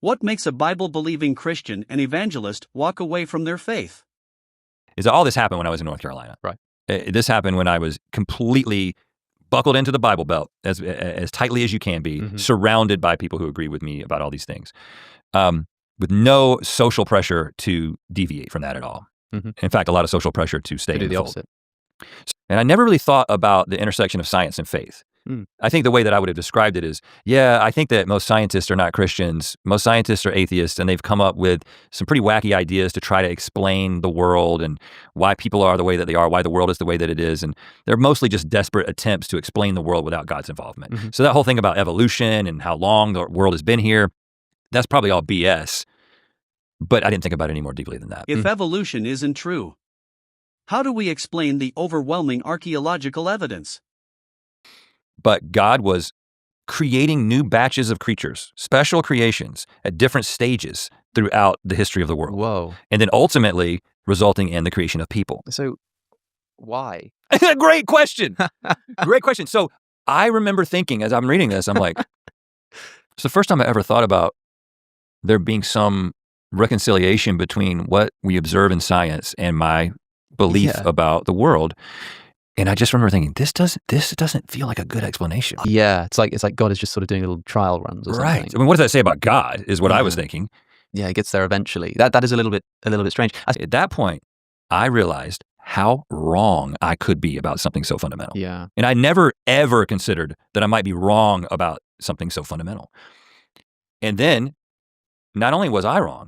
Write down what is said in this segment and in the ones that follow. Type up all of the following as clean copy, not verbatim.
What makes a Bible-believing Christian and evangelist walk away from their faith? Is all this happened when I was in North Carolina. Right. This happened when I was completely buckled into the Bible Belt as tightly as you can be, surrounded by people who agree with me about all these things, with no social pressure to deviate from that at all. In fact, a lot of social pressure to stay in the opposite. And I never really thought about the intersection of science and faith. I think the way that I would have described it is, I think that most scientists are not Christians. Most scientists are atheists, and they've come up with some pretty wacky ideas to try to explain the world and why people are the way that they are, why the world is the way that it is. And they're mostly just desperate attempts to explain the world without God's involvement. So that whole thing about evolution and how long the world has been here, that's probably all BS. But I didn't think about it any more deeply than that. If evolution isn't true, how do we explain the overwhelming archaeological evidence? But God was creating new batches of creatures, special creations at different stages throughout the history of the world. Whoa. And then ultimately resulting in the creation of people. So why? Great question. Great question. So I remember thinking as I'm reading this, I'm like, it's the first time I ever thought about there being some reconciliation between what we observe in science and my belief about the world. And I just remember thinking, this doesn't feel like a good explanation. Yeah, it's like God is just sort of doing little trial runs or something. Right. I mean, what does that say about God is what I was thinking. Yeah, it gets there eventually. That is a little bit strange. At that point, I realized how wrong I could be about something so fundamental. Yeah. And I never, ever considered that I might be wrong about something so fundamental. And then, not only was I wrong,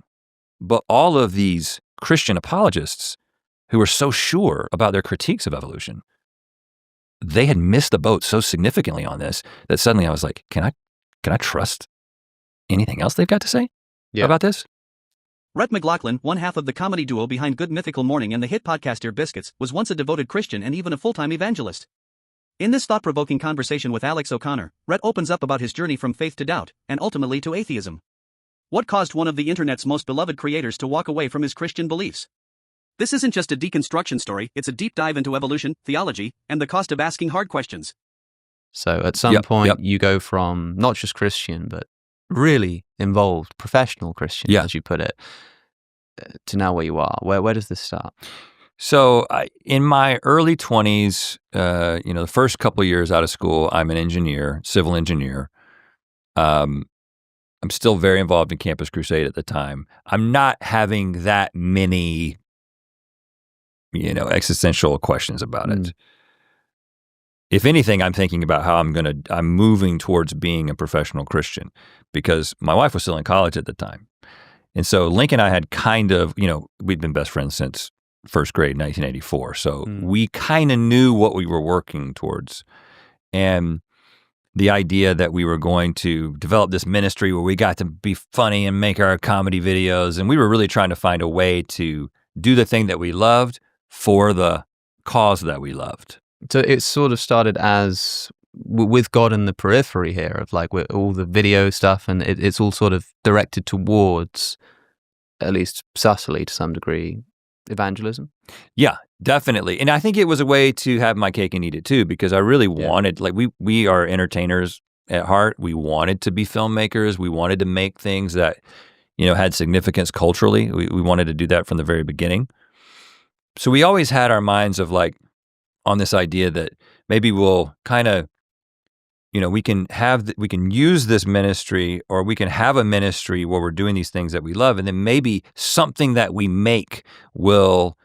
but all of these Christian apologists who were so sure about their critiques of evolution, they had missed the boat so significantly on this that suddenly I was like, can I trust anything else they've got to say about this? Rhett McLaughlin, one half of the comedy duo behind Good Mythical Morning and the hit podcast Ear Biscuits, was once a devoted Christian and even a full-time evangelist. In this thought-provoking conversation with Alex O'Connor, Rhett opens up about his journey from faith to doubt, and ultimately to atheism. What caused one of the internet's most beloved creators to walk away from his Christian beliefs? This isn't just a deconstruction story, it's a deep dive into evolution, theology, and the cost of asking hard questions. So at some point, you go from not just Christian, but really involved, professional Christian, as you put it, to now where you are. Where does this start? So in my early 20s, the first couple of years out of school, I'm an engineer, civil engineer. I'm still very involved in Campus Crusade at the time. I'm not having that many existential questions about it. If anything, I'm thinking about how I'm moving towards being a professional Christian because my wife was still in college at the time. And so Link and I had kind of, we'd been best friends since first grade, 1984. So we kind of knew what we were working towards. And the idea that we were going to develop this ministry where we got to be funny and make our comedy videos. And we were really trying to find a way to do the thing that we loved for the cause that we loved. So it sort of started as with God in the periphery here of like with all the video stuff, and it's all sort of directed towards, at least subtly to some degree, evangelism. Yeah, definitely. And I think it was a way to have my cake and eat it too, because I really wanted, like we are entertainers at heart. We wanted to be filmmakers. We wanted to make things that, had significance culturally. We wanted to do that from the very beginning. So we always had our minds of like, on this idea that maybe we'll kind of, we can use this ministry, or we can have a ministry where we're doing these things that we love, and then maybe something that we make will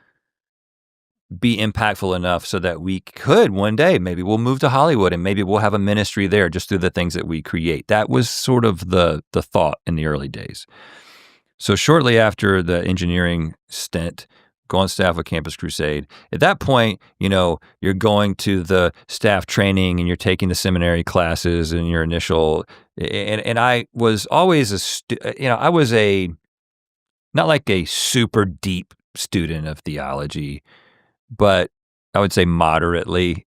be impactful enough so that we could one day, maybe we'll move to Hollywood and maybe we'll have a ministry there just through the things that we create. That was sort of the thought in the early days. So shortly after the engineering stint, go on staff with Campus Crusade. At that point, you're going to the staff training and you're taking the seminary classes and your initial, and I was always I was not like a super deep student of theology, but I would say moderately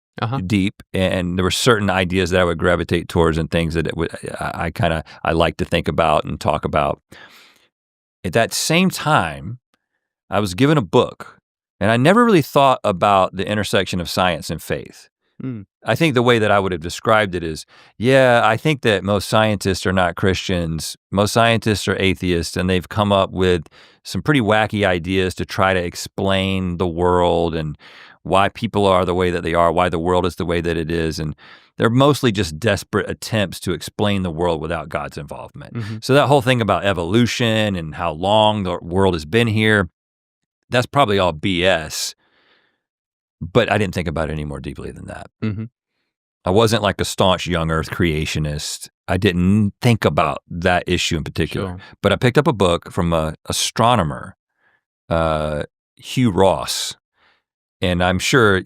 deep. And there were certain ideas that I would gravitate towards and things that I like to think about and talk about. At that same time, I was given a book, and I never really thought about the intersection of science and faith. I think the way that I would have described it is, yeah, I think that most scientists are not Christians. Most scientists are atheists, and they've come up with some pretty wacky ideas to try to explain the world and why people are the way that they are, why the world is the way that it is. And they're mostly just desperate attempts to explain the world without God's involvement. So that whole thing about evolution and how long the world has been here, that's probably all BS. But I didn't think about it any more deeply than that. I wasn't like a staunch young earth creationist. I didn't think about that issue in particular. But I picked up a book from an astronomer, Hugh Ross. And I'm sure,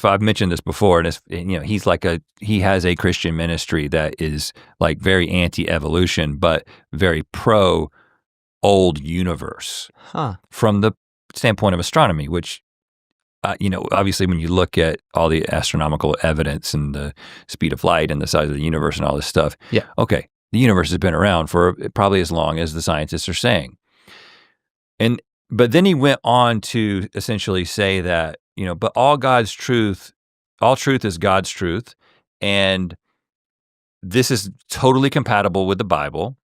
I've mentioned this before, and he has a Christian ministry that is like very anti-evolution, but very pro old universe from the standpoint of astronomy, which, obviously when you look at all the astronomical evidence and the speed of light and the size of the universe and all this stuff, okay, the universe has been around for probably as long as the scientists are saying. But then he went on to essentially say that, but all truth is God's truth, and this is totally compatible with the Bible.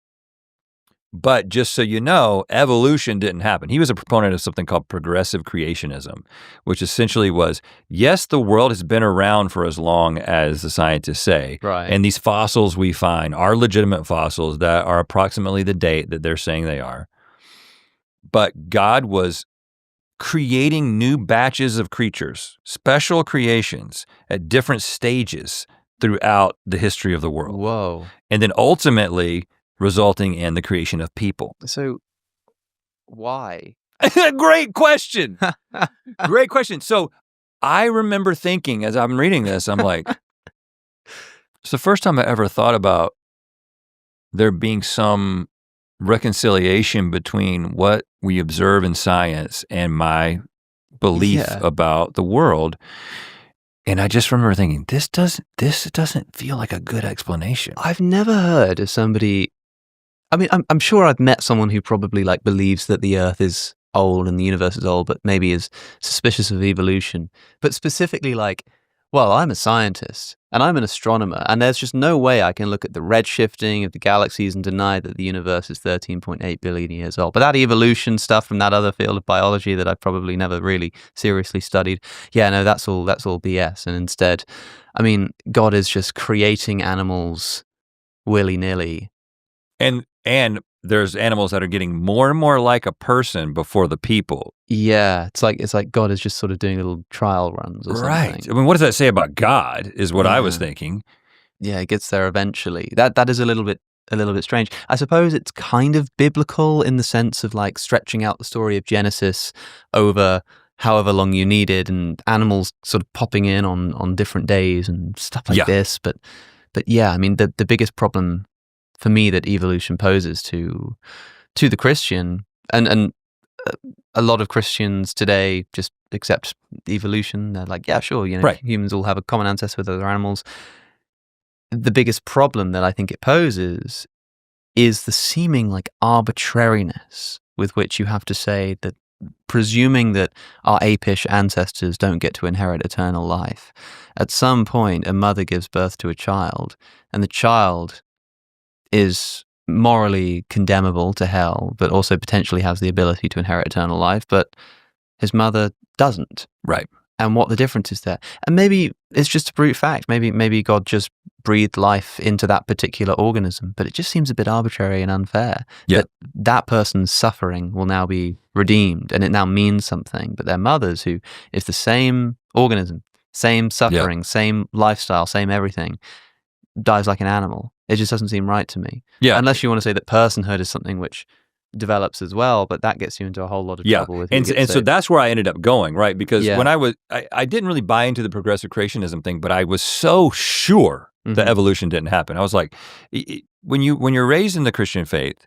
But just so you know, evolution didn't happen. He was a proponent of something called progressive creationism, which essentially was, yes, the world has been around for as long as the scientists say. Right. And these fossils we find are legitimate fossils that are approximately the date that they're saying they are. But God was creating new batches of creatures, special creations at different stages throughout the history of the world. Whoa. And then ultimately resulting in the creation of people. So why? Great question. Great question. So I remember thinking as I'm reading this, I'm like, it's the first time I ever thought about there being some reconciliation between what we observe in science and my belief about the world. And I just remember thinking, this doesn't feel like a good explanation. I've never heard of somebody. I mean, I'm sure I've met someone who probably believes that the Earth is old and the universe is old, but maybe is suspicious of evolution. But specifically well, I'm a scientist and I'm an astronomer, and there's just no way I can look at the redshifting of the galaxies and deny that the universe is 13.8 billion years old. But that evolution stuff from that other field of biology that I've probably never really seriously studied, that's all BS. And instead, I mean, God is just creating animals willy-nilly. And there's animals that are getting more and more like a person before the people. Yeah, it's like God is just sort of doing little trial runs or something. Right. I mean, what does that say about God is what I was thinking. Yeah, it gets there eventually. That is a little bit strange. I suppose it's kind of biblical in the sense of stretching out the story of Genesis over however long you needed, and animals sort of popping in on different days and stuff like this. But yeah, I mean, the biggest problem for me that evolution poses to the Christian, and a lot of Christians today just accept evolution. They're like, yeah, sure, humans all have a common ancestor with other animals. The biggest problem that I think it poses is the seeming arbitrariness with which you have to say that, presuming that our apish ancestors don't get to inherit eternal life. At some point, a mother gives birth to a child, and the child is morally condemnable to hell, but also potentially has the ability to inherit eternal life, but his mother doesn't. Right. And what the difference is there. And maybe it's just a brute fact. Maybe God just breathed life into that particular organism, but it just seems a bit arbitrary and unfair that person's suffering will now be redeemed and it now means something, but their mothers, who is the same organism, same suffering, same lifestyle, same everything, dies like an animal. It just doesn't seem right to me. Yeah. Unless you want to say that personhood is something which develops as well, but that gets you into a whole lot of trouble with and so that's where I ended up going, right? Because when I didn't really buy into the progressive creationism thing, but I was so sure that evolution didn't happen. I was like, when you're raised in the Christian faith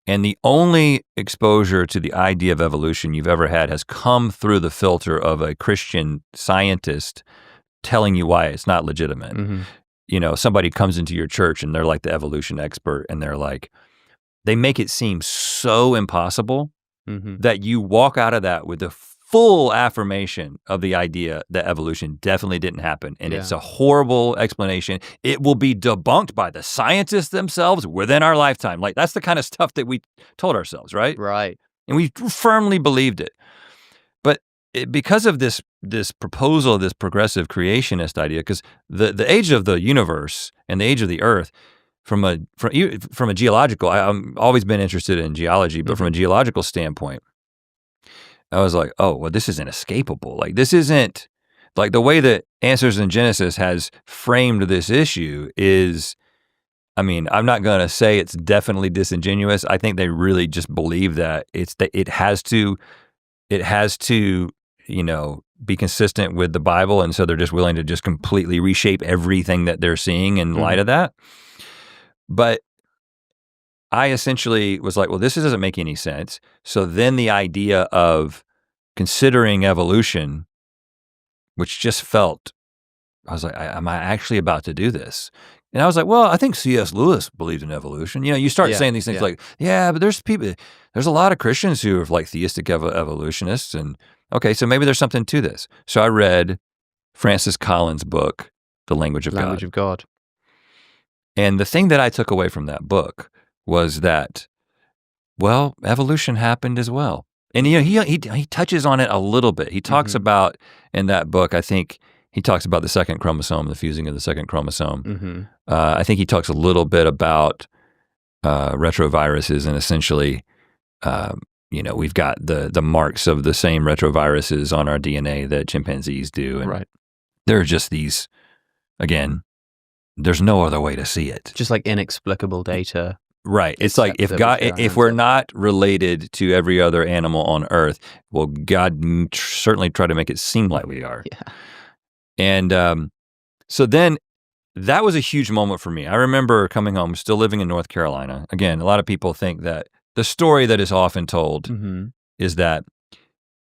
and the only exposure to the idea of evolution you've ever had has come through the filter of a Christian scientist telling you why it's not legitimate. Somebody comes into your church and they're like the evolution expert, and they're like, they make it seem so impossible that you walk out of that with the full affirmation of the idea that evolution definitely didn't happen, and it's a horrible explanation. It will be debunked by the scientists themselves within our lifetime. Like, that's the kind of stuff that we told ourselves, right? Right. And we firmly believed it. But because of this proposal, this progressive creationist idea, because the age of the universe and the age of the earth, from a geological, I've always been interested in geology, but from a geological standpoint, I was like, oh, well, this is inescapable. Like, this isn't, like, the way that Answers in Genesis has framed this issue is, I mean, I'm not gonna say it's definitely disingenuous. I think they really just believe that it has to, you know, be consistent with the Bible, and so they're just willing to just completely reshape everything that they're seeing in light of that. But I essentially was like, well, this doesn't make any sense. So then the idea of considering evolution, which just felt, I was like, am I actually about to do this? And I was like, well, I think C.S. Lewis believed in evolution. You know, you start saying these things like, but there's a lot of Christians who are like theistic evolutionists, and okay, so maybe there's something to this. So I read Francis Collins' book, The Language of God. And the thing that I took away from that book was that, well, evolution happened as well. And you know, he touches on it a little bit. He talks about, in that book, I think he talks about the second chromosome, the fusing of the second chromosome. I think he talks a little bit about retroviruses, and essentially, you know, we've got the marks of the same retroviruses on our DNA that chimpanzees do. And there are just these, again, there's no other way to see it. Just like inexplicable data. Right. It's like if we're not related to every other animal on Earth, well, God certainly tried to make it seem like we are. Yeah. And so then that was a huge moment for me. I remember coming home, still living in North Carolina. Again, a lot of people think that the story that is often told is that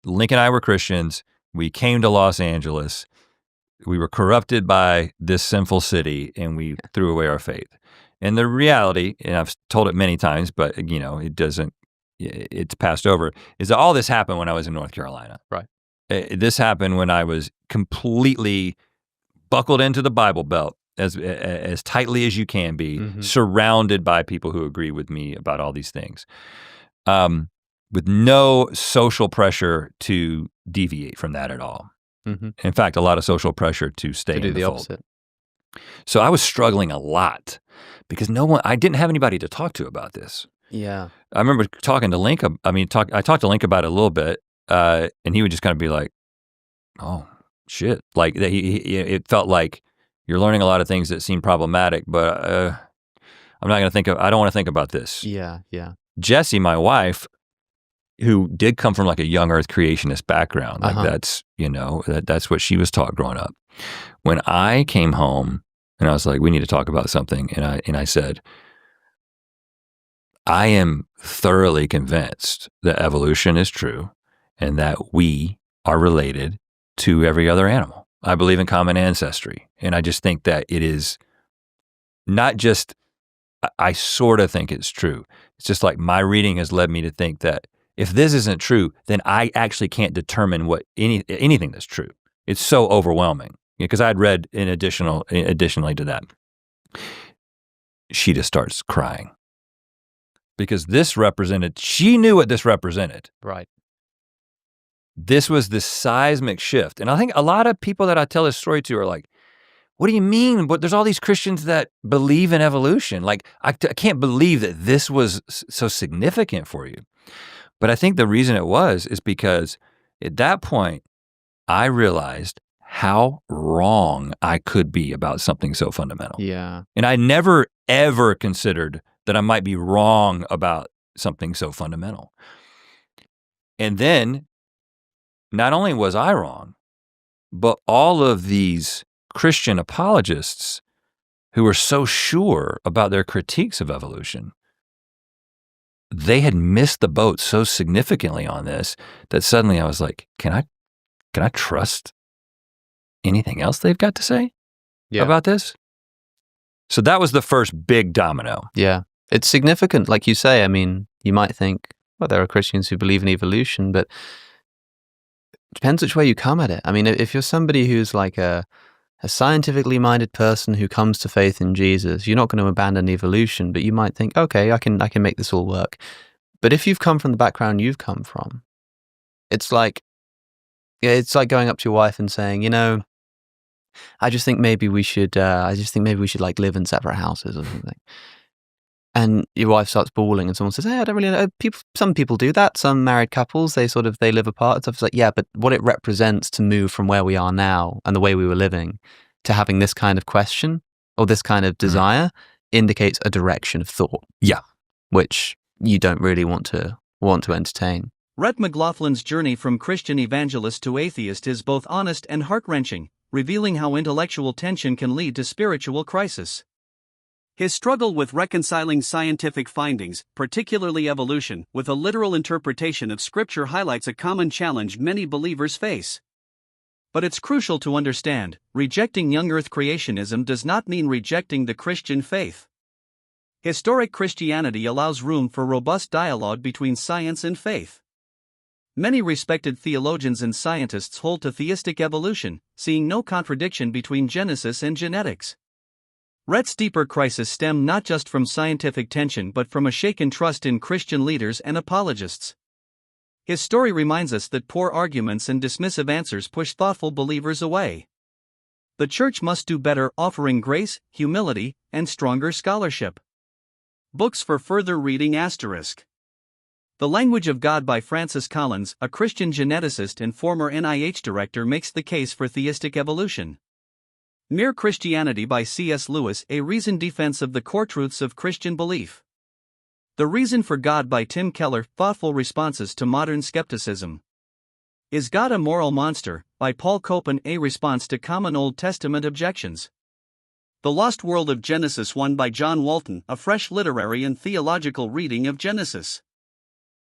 Link and I were Christians. We came to Los Angeles. We were corrupted by this sinful city, and we threw away our faith. And the reality, and I've told it many times, but you know, it's passed over, is that all this happened when I was in North Carolina. Right. This happened when I was completely buckled into the Bible Belt as tightly as you can be, surrounded by people who agree with me about all these things, with no social pressure to deviate from that at all. In fact, a lot of social pressure to stay in the fold. Opposite. So I was struggling a lot because I didn't have anybody to talk to about this. Yeah. I remember talking to Link. I talked to Link about it a little bit, and he would just kind of be like, "Oh, shit!" Like it felt like you're learning a lot of things that seem problematic, but I'm not going to I don't want to think about this. Yeah. Jessie, my wife, who did come from like a young Earth creationist background, like that's, you know, that's what she was taught growing up. When I came home and I was like, we need to talk about something, and I said, I am thoroughly convinced that evolution is true and that we are related to every other animal. I believe in common ancestry, and I just think that it is not just, I sort of think it's true. It's just like my reading has led me to think that if this isn't true, then I actually can't determine what anything that's true. It's so overwhelming, because I had read additionally to that. She just starts crying because she knew what this represented. Right. This was this seismic shift. And I think a lot of people that I tell this story to are like, what do you mean? But there's all these Christians that believe in evolution. Like, I can't believe that this was so significant for you. But I think the reason it was is because at that point, I realized how wrong I could be about something so fundamental. Yeah. And I never, ever considered that I might be wrong about something so fundamental. And then, not only was I wrong, but all of these Christian apologists who were so sure about their critiques of evolution, they had missed the boat so significantly on this that suddenly I was like, can I trust anything else they've got to say about this? So that was the first big domino. Yeah. It's significant, like you say. I mean, you might think, well, there are Christians who believe in evolution, but Depends which way you come at it. I mean, if you're somebody who's like a scientifically minded person who comes to faith in Jesus, you're not going to abandon evolution, but you might think, okay, I can make this all work. But if you've come from the background you've come from, it's like going up to your wife and saying, I just think maybe we should like live in separate houses or something. And your wife starts bawling, and someone says, "Hey, I don't really know. Some people do that. Some married couples, they live apart." And stuff. It's like, yeah, but what it represents to move from where we are now and the way we were living to having this kind of question or this kind of desire indicates a direction of thought. Yeah, which you don't really want to entertain. Rhett McLaughlin's journey from Christian evangelist to atheist is both honest and heart-wrenching, revealing how intellectual tension can lead to spiritual crisis. His struggle with reconciling scientific findings, particularly evolution, with a literal interpretation of Scripture highlights a common challenge many believers face. But it's crucial to understand, rejecting young earth creationism does not mean rejecting the Christian faith. Historic Christianity allows room for robust dialogue between science and faith. Many respected theologians and scientists hold to theistic evolution, seeing no contradiction between Genesis and genetics. Rhett's deeper crisis stemmed not just from scientific tension but from a shaken trust in Christian leaders and apologists. His story reminds us that poor arguments and dismissive answers push thoughtful believers away. The church must do better, offering grace, humility, and stronger scholarship. Books for further reading *. The Language of God by Francis Collins, a Christian geneticist and former NIH director, makes the case for theistic evolution. Mere Christianity by C.S. Lewis, a reasoned defense of the core truths of Christian belief. The Reason for God by Tim Keller, thoughtful responses to modern skepticism. Is God a Moral Monster? By Paul Copan, a response to common Old Testament objections. The Lost World of Genesis 1 by John Walton, a fresh literary and theological reading of Genesis.